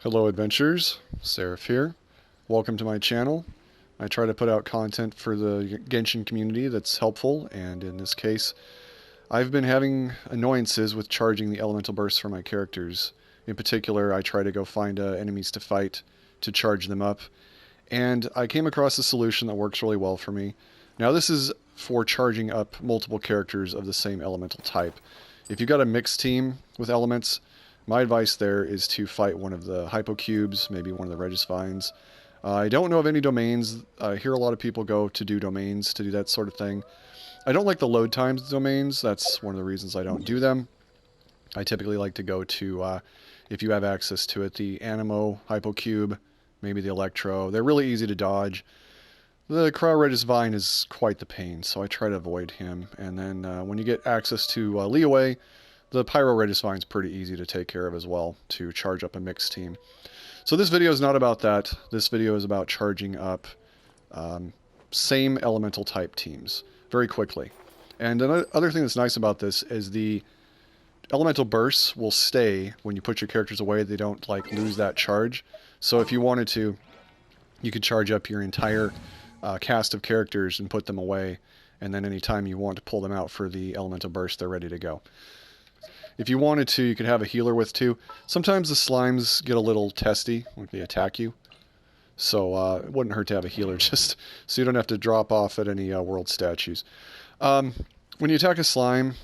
Hello adventurers, Seraph here. Welcome to my channel. I try to put out content for the Genshin community that's helpful, and in this case, I've been having annoyances with charging the elemental bursts for my characters. In particular, I try to go find enemies to fight to charge them up, and I came across a solution that works really well for me. Now this is for charging up multiple characters of the same elemental type. If you've got a mixed team with elements, my advice there is to fight one of the hypocubes, maybe one of the Regisvines. I don't know of any domains. I hear a lot of people go to do domains to do that sort of thing. I don't like the load times domains. That's one of the reasons I don't do them. I typically like to go to, if you have access to it, the Animo hypocube, maybe the Electro. They're really easy to dodge. The Cryo Regisvine is quite the pain, so I try to avoid him. And then when you get access to Leeway, the Pyro Regisvine is pretty easy to take care of as well, to charge up a mixed team. So this video is not about that. This video is about charging up same elemental type teams very quickly. And another thing that's nice about this is the elemental bursts will stay when you put your characters away. They don't like lose that charge. So if you wanted to, you could charge up your entire cast of characters and put them away, and then anytime you want to pull them out for the elemental burst, they're ready to go. If you wanted to, you could have a healer with too. Sometimes the slimes get a little testy when they attack you, so it wouldn't hurt to have a healer just so you don't have to drop off at any world statues. When you attack a slime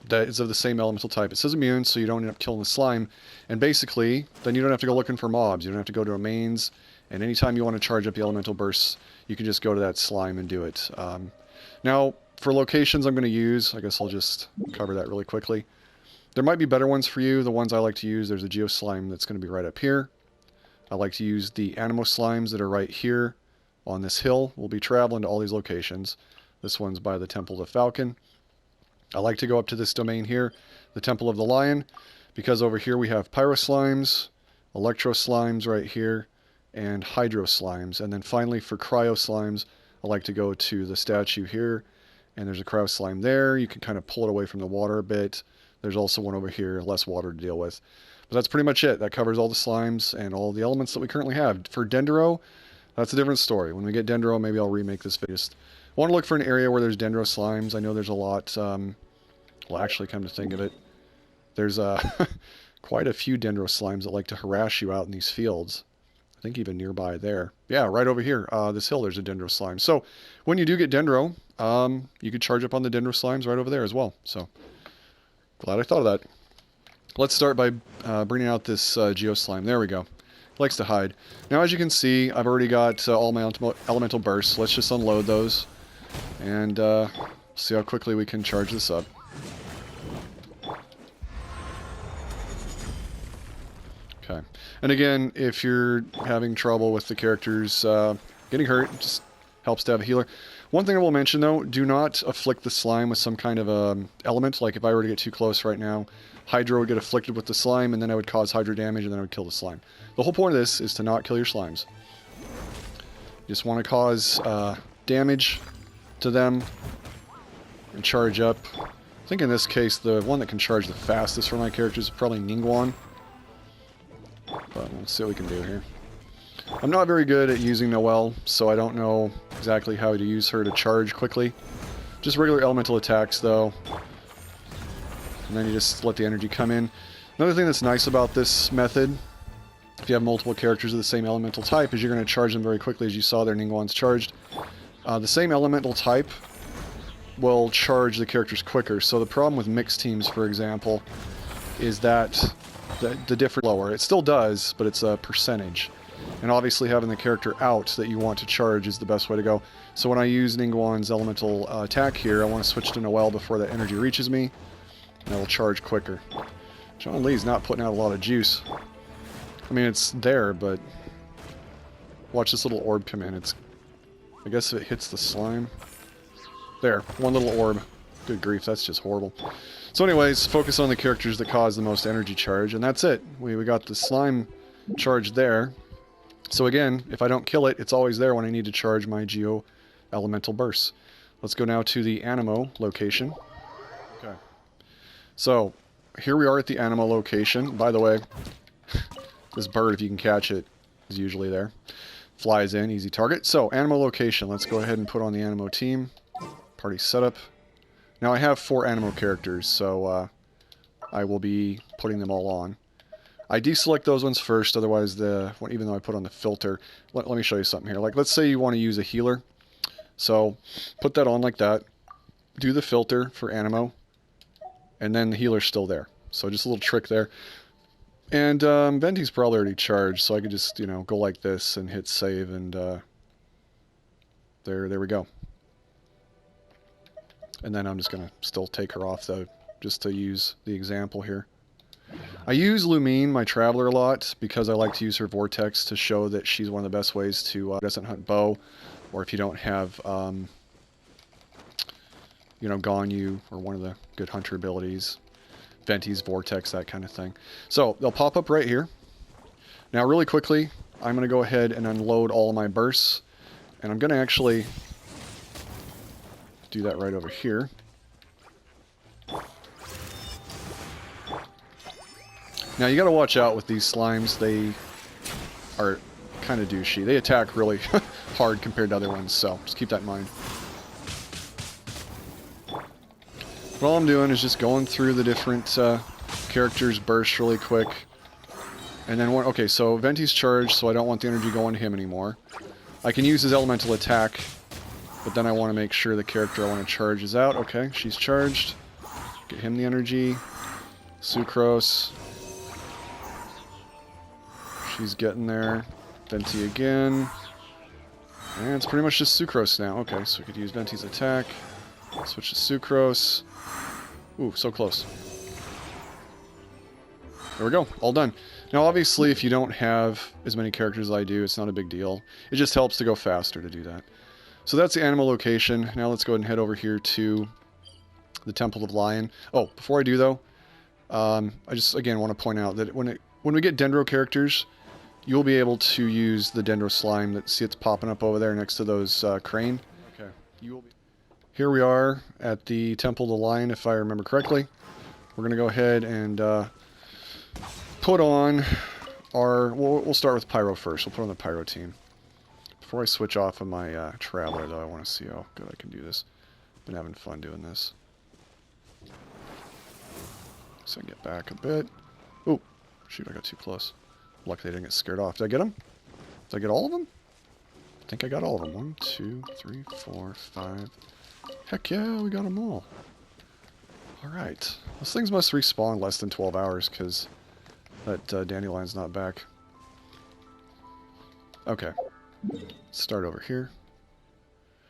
that is of the same elemental type, it says immune, so you don't end up killing the slime, and basically then you don't have to go looking for mobs. You don't have to go to domains, and anytime you want to charge up the elemental bursts, you can just go to that slime and do it. Now, for locations I'm going to use, I guess I'll just cover that really quickly. There might be better ones for you. The ones I like to use, there's a Geo Slime that's going to be right up here. I like to use the Animo Slimes that are right here on this hill. We'll be traveling to all these locations. This one's by the Temple of the Falcon. I like to go up to this domain here, the Temple of the Lion, because over here we have Pyro Slimes, Electro Slimes right here, and Hydro Slimes. And then finally for Cryo Slimes, I like to go to the statue here, and there's a Cryo Slime there. You can kind of pull it away from the water a bit. There's also one over here, less water to deal with. But that's pretty much it. That covers all the slimes and all the elements that we currently have. For Dendro, that's a different story. When we get Dendro, maybe I'll remake this video. Just want to look for an area where there's Dendro slimes. I know there's a lot. Well, actually, come to think of it, there's quite a few Dendro slimes that like to harass you out in these fields. I think even nearby there. Yeah, right over here, this hill, there's a Dendro slime. So when you do get Dendro, you could charge up on the Dendro slimes right over there as well. So glad I thought of that. Let's start by bringing out this Geo Slime. There we go. Likes to hide. Now, as you can see, I've already got all my elemental bursts. Let's just unload those and see how quickly we can charge this up. Okay. And again, if you're having trouble with the characters getting hurt, it just helps to have a healer. One thing I will mention though, do not afflict the slime with some kind of element. Like if I were to get too close right now, Hydro would get afflicted with the slime, and then I would cause Hydro damage, and then I would kill the slime. The whole point of this is to not kill your slimes. You just want to cause damage to them and charge up. I think in this case, the one that can charge the fastest for my characters is probably Ningguang. But let's see what we can do here. I'm not very good at using Noelle, so I don't know exactly how to use her to charge quickly. Just regular elemental attacks, though. And then you just let the energy come in. Another thing that's nice about this method, if you have multiple characters of the same elemental type, is you're going to charge them very quickly, as you saw there, Ningguang's charged. The same elemental type will charge the characters quicker. So the problem with mixed teams, for example, is that the difference lower. It still does, but it's a percentage. And obviously having the character out that you want to charge is the best way to go. So when I use Ningguang's elemental attack here, I want to switch to Noelle before that energy reaches me, and I will charge quicker. John Lee's not putting out a lot of juice. I mean, it's there, but watch this little orb come in. I guess if it hits the slime. There, one little orb. Good grief, that's just horrible. So anyways, focus on the characters that cause the most energy charge, and that's it. We got the slime charge there. So again, if I don't kill it, it's always there when I need to charge my Geo Elemental Bursts. Let's go now to the Animo location. Okay. So, here we are at the Animo location. By the way, This bird, if you can catch it, is usually there. Flies in, easy target. So, Animo location. Let's go ahead and put on the Animo team. Party setup. Now, I have 4 Animo characters, so I will be putting them all on. I deselect those ones first, otherwise, even though I put on the filter, let me show you something here. Like, let's say you want to use a healer. So, put that on like that. Do the filter for Animo, and then the healer's still there. So, just a little trick there. And Venti's probably already charged, so I could just, you know, go like this and hit save, and there we go. And then I'm just going to still take her off, though, just to use the example here. I use Lumine, my Traveler, a lot, because I like to use her Vortex to show that she's one of the best ways to doesn't hunt bow, or if you don't have, you know, Ganyu, or one of the good hunter abilities. Venti's Vortex, that kind of thing. So, they'll pop up right here. Now, really quickly, I'm going to go ahead and unload all of my bursts. And I'm going to actually do that right over here. Now, you got to watch out with these slimes. They are kind of douchey. They attack really hard compared to other ones, so just keep that in mind. But all I'm doing is just going through the different characters' bursts really quick. And then, okay, so Venti's charged, so I don't want the energy going to him anymore. I can use his elemental attack, but then I want to make sure the character I want to charge is out. Okay, she's charged. Get him the energy. Sucrose. She's getting there. Venti again. And it's pretty much just Sucrose now. Okay, so we could use Venti's attack. Switch to Sucrose. Ooh, so close. There we go. All done. Now, obviously, if you don't have as many characters as I do, it's not a big deal. It just helps to go faster to do that. So that's the Animo location. Now let's go ahead and head over here to the Temple of Lion. Oh, before I do, though, I just, again, want to point out that when we get Dendro characters, you'll be able to use the Dendro slime that, see, it's popping up over there next to those crane. Okay. You will be... Here we are at the Temple of the Lion, if I remember correctly. We're going to go ahead and put on our... We'll start with Pyro first. We'll put on the Pyro team. Before I switch off of my Traveler, though, I want to see how good I can do this. Been having fun doing this. So I can get back a bit. Oh, shoot, I got too close. Luckily I didn't get scared off. Did I get them? Did I get all of them? I think I got all of them. 1, 2, 3, 4, 5... Heck yeah, we got them all. Alright. Those things must respawn less than 12 hours, because that Dandelion's not back. Okay. Let's start over here.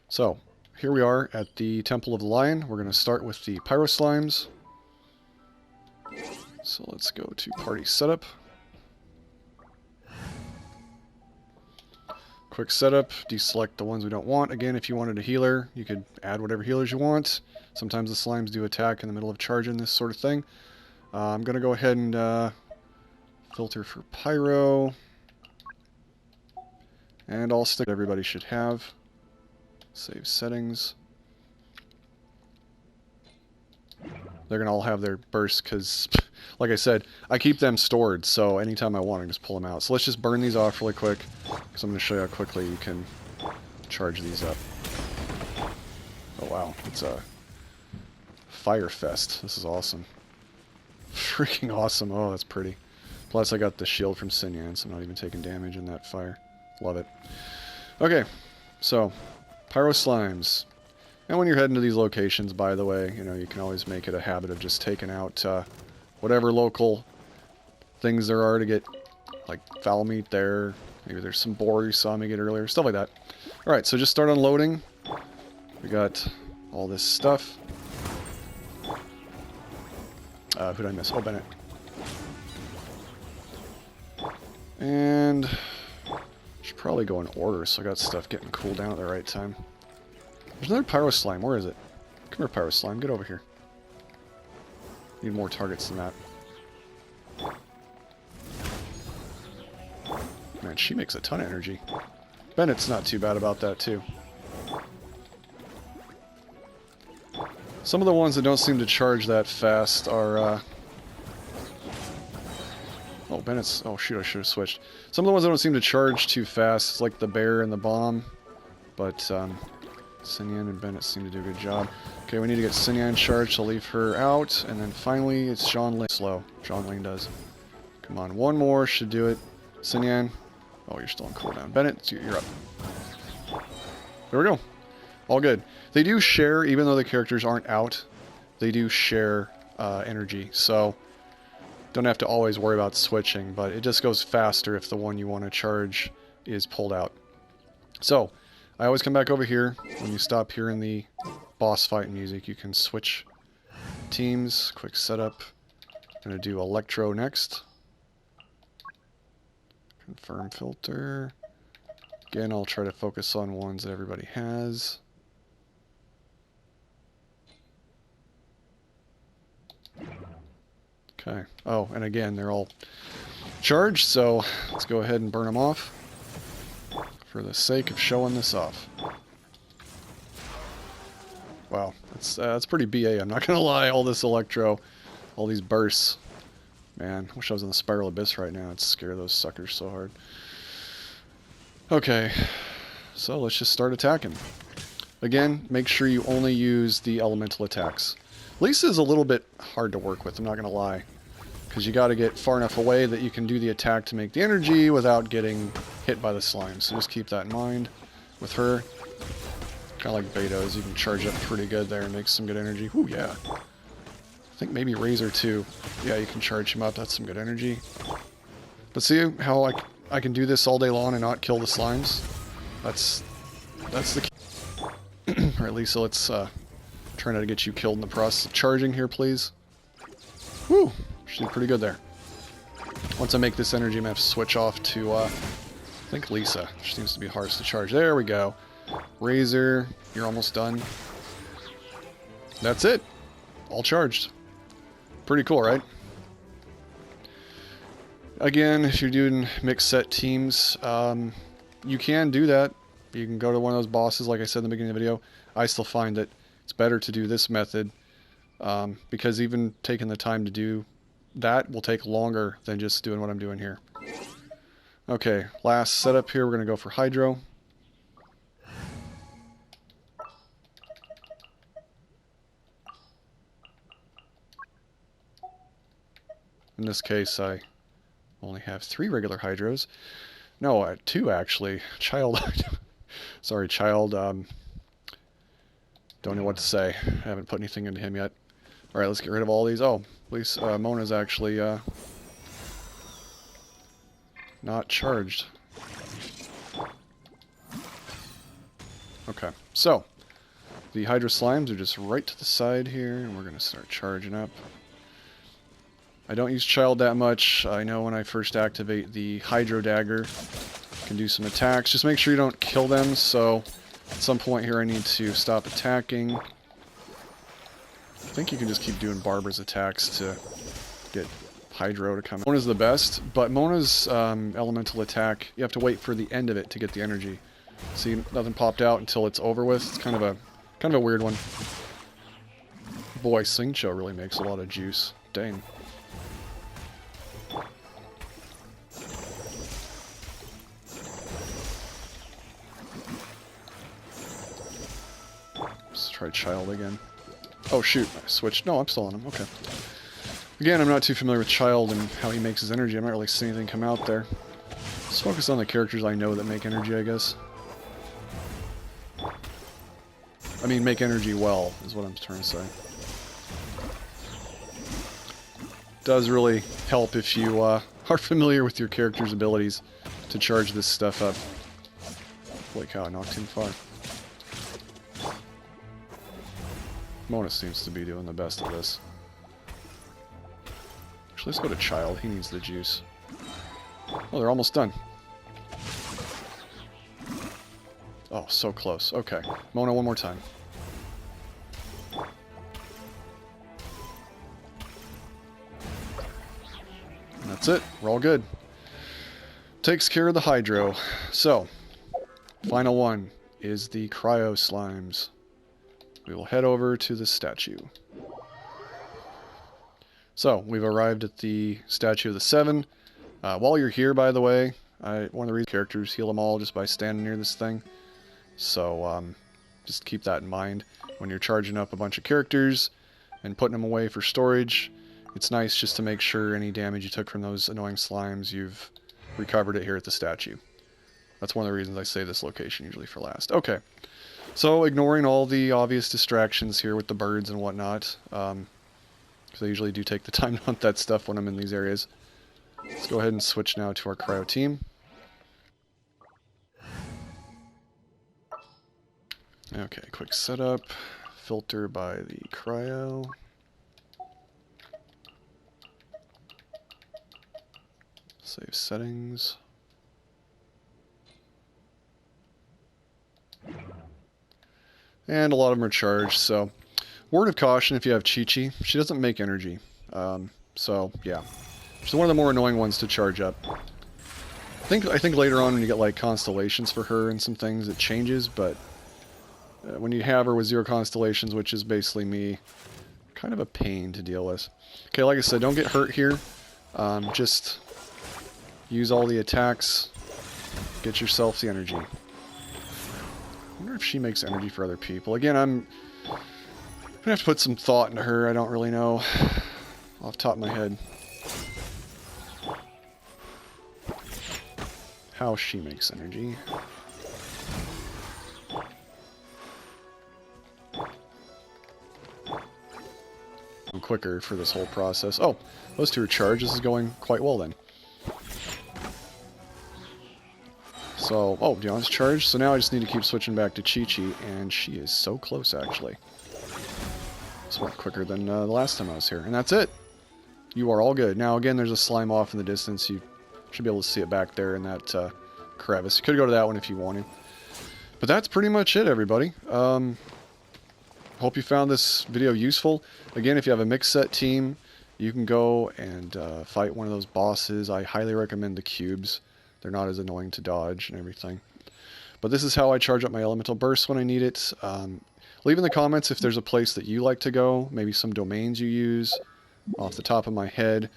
So, here we are at the Temple of the Lion. We're going to start with the Pyro Slimes. So let's go to Party Setup. Quick setup, deselect the ones we don't want. Again, if you wanted a healer, you could add whatever healers you want. Sometimes the slimes do attack in the middle of charging, this sort of thing. I'm going to go ahead and filter for Pyro. And I'll stick everybody should have. Save settings. They're going to all have their bursts because, like I said, I keep them stored, so anytime I want, I can just pull them out. So let's just burn these off really quick, because I'm going to show you how quickly you can charge these up. Oh wow, it's a fire fest. This is awesome. Freaking awesome. Oh, that's pretty. Plus I got the shield from Sinyan, so I'm not even taking damage in that fire. Love it. Okay, so Pyro Slimes. And when you're heading to these locations, by the way, you know, you can always make it a habit of just taking out whatever local things there are to get, like foul meat there. Maybe there's some boar you saw me get earlier, stuff like that. Alright, so just start unloading. We got all this stuff. Who did I miss? Oh, Bennett. And should probably go in order, so I got stuff getting cooled down at the right time. There's another Pyro Slime. Where is it? Come here, Pyro Slime. Get over here. Need more targets than that. Man, she makes a ton of energy. Bennett's not too bad about that, too. Some of the ones that don't seem to charge that fast are, oh Bennett's... Oh, shoot, I should have switched. Some of the ones that don't seem to charge too fast. It's like the bear and the bomb. But, Sinyan and Bennett seem to do a good job. Okay, we need to get Sinyan charged, so I'll leave her out. And then finally, it's John Lane. Slow. John Lane does. Come on, one more should do it. Sinyan. Oh, you're still on cooldown. Bennett, you're up. There we go. All good. They do share, even though the characters aren't out, they do share energy. So, don't have to always worry about switching, but it just goes faster if the one you want to charge is pulled out. So, I always come back over here. When you stop hearing the boss fight music, you can switch teams. Quick setup. Gonna do Electro next. Confirm filter. Again, I'll try to focus on ones that everybody has. Okay. Oh, and again, they're all charged, so let's go ahead and burn them off for the sake of showing this off. Wow, that's pretty BA, I'm not gonna lie. All this electro, all these bursts. Man, I wish I was in the Spiral Abyss right now. I'd scare those suckers so hard. Okay, so let's just start attacking. Again, make sure you only use the elemental attacks. Lisa's a little bit hard to work with, I'm not gonna lie. Because you gotta get far enough away that you can do the attack to make the energy without getting hit by the slime. So just keep that in mind with her. Kind of like Beto's, you can charge up pretty good there and make some good energy. Ooh, yeah. I think maybe Razor too. Yeah, you can charge him up, that's some good energy. But see how I can do this all day long and not kill the slimes? That's the key. Alright, Lisa, let's try not to get you killed in the process of charging here, please. Woo! She did pretty good there. Once I make this energy, I'm going to have to switch off to, I think Lisa. She seems to be hardest to charge. There we go. Razor, you're almost done. That's it. All charged. Pretty cool, right? Again, if you're doing mixed set teams, you can do that. You can go to one of those bosses, like I said in the beginning of the video. I still find that it's better to do this method, because even taking the time to do that will take longer than just doing what I'm doing here. Okay, last setup here, we're going to go for Hydro. In this case, I only have 3 regular Hydros. No, 2 actually. Child. Sorry, Child. Don't know what to say. I haven't put anything into him yet. Alright, let's get rid of all these. Oh, at least Mona's actually not charged. Okay, so the Hydro Slimes are just right to the side here, and we're going to start charging up. I don't use Child that much. I know when I first activate the Hydro Dagger, I can do some attacks. Just make sure you don't kill them, so at some point here I need to stop attacking. I think you can just keep doing Barbara's attacks to get Hydro to come in. Mona's the best, but Mona's elemental attack, you have to wait for the end of it to get the energy. See, nothing popped out until it's over with. It's kind of a weird one. Boy, Singcho really makes a lot of juice. Dang. Let's try Child again. Oh shoot, I switched. No, I'm still on him. Okay. Again, I'm not too familiar with Child and how he makes his energy. I'm not really seeing anything come out there. Let's focus on the characters I know that make energy, I guess. I mean, make energy well, is what I'm trying to say. Does really help if you are familiar with your character's abilities to charge this stuff up. Holy cow, I knocked him far. Mona seems to be doing the best of this. Actually, let's go to Child. He needs the juice. Oh, they're almost done. Oh, so close. Okay. Mona, one more time. And that's it. We're all good. Takes care of the Hydro. So, final one is the Cryo Slimes. We will head over to the statue. So, we've arrived at the statue of the 7. While you're here, by the way, one of the reasons characters heal them all just by standing near this thing. So just keep that in mind. When you're charging up a bunch of characters and putting them away for storage, it's nice just to make sure any damage you took from those annoying slimes, you've recovered it here at the statue. That's one of the reasons I save this location usually for last. Okay, so ignoring all the obvious distractions here with the birds and whatnot, because I usually do take the time to hunt that stuff when I'm in these areas. Let's go ahead and switch now to our cryo team. Okay, quick setup. Filter by the cryo. Save settings. And a lot of them are charged, so word of caution if you have Chi-Chi, she doesn't make energy. So yeah, she's one of the more annoying ones to charge up. I think later on when you get like constellations for her and some things, it changes, but when you have her with 0 constellations, which is basically me, kind of a pain to deal with. Okay, like I said, don't get hurt here. Just use all the attacks, get yourself the energy. I wonder if she makes energy for other people. Again, I'm gonna have to put some thought into her. I don't really know off the top of my head how she makes energy. I'm quicker for this whole process. Oh, those two are charged. This is going quite well then. So, oh, Dion's charged. So now I just need to keep switching back to Chi-Chi, and she is so close, actually. It's a lot quicker than the last time I was here. And that's it. You are all good. Now, again, there's a slime off in the distance. You should be able to see it back there in that crevice. You could go to that one if you wanted. But that's pretty much it, everybody. Hope you found this video useful. Again, if you have a mixed set team, you can go and fight one of those bosses. I highly recommend the cubes. They're not as annoying to dodge and everything. But this is how I charge up my elemental burst when I need it. Leave in the comments if there's a place that you like to go, maybe some domains you use. Off the top of my head,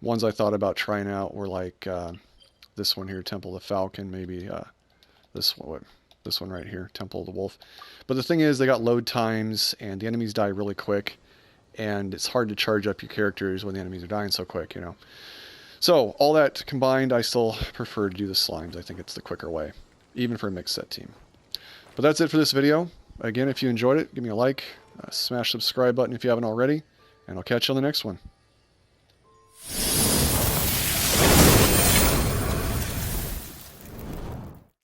ones I thought about trying out were like this one here, Temple of the Falcon, maybe this one right here, Temple of the Wolf. But the thing is, they got load times, and the enemies die really quick, and it's hard to charge up your characters when the enemies are dying so quick, you know. So, all that combined, I still prefer to do the slimes. I think it's the quicker way, even for a mixed set team. But that's it for this video. Again, if you enjoyed it, give me a like, smash the subscribe button if you haven't already, and I'll catch you on the next one.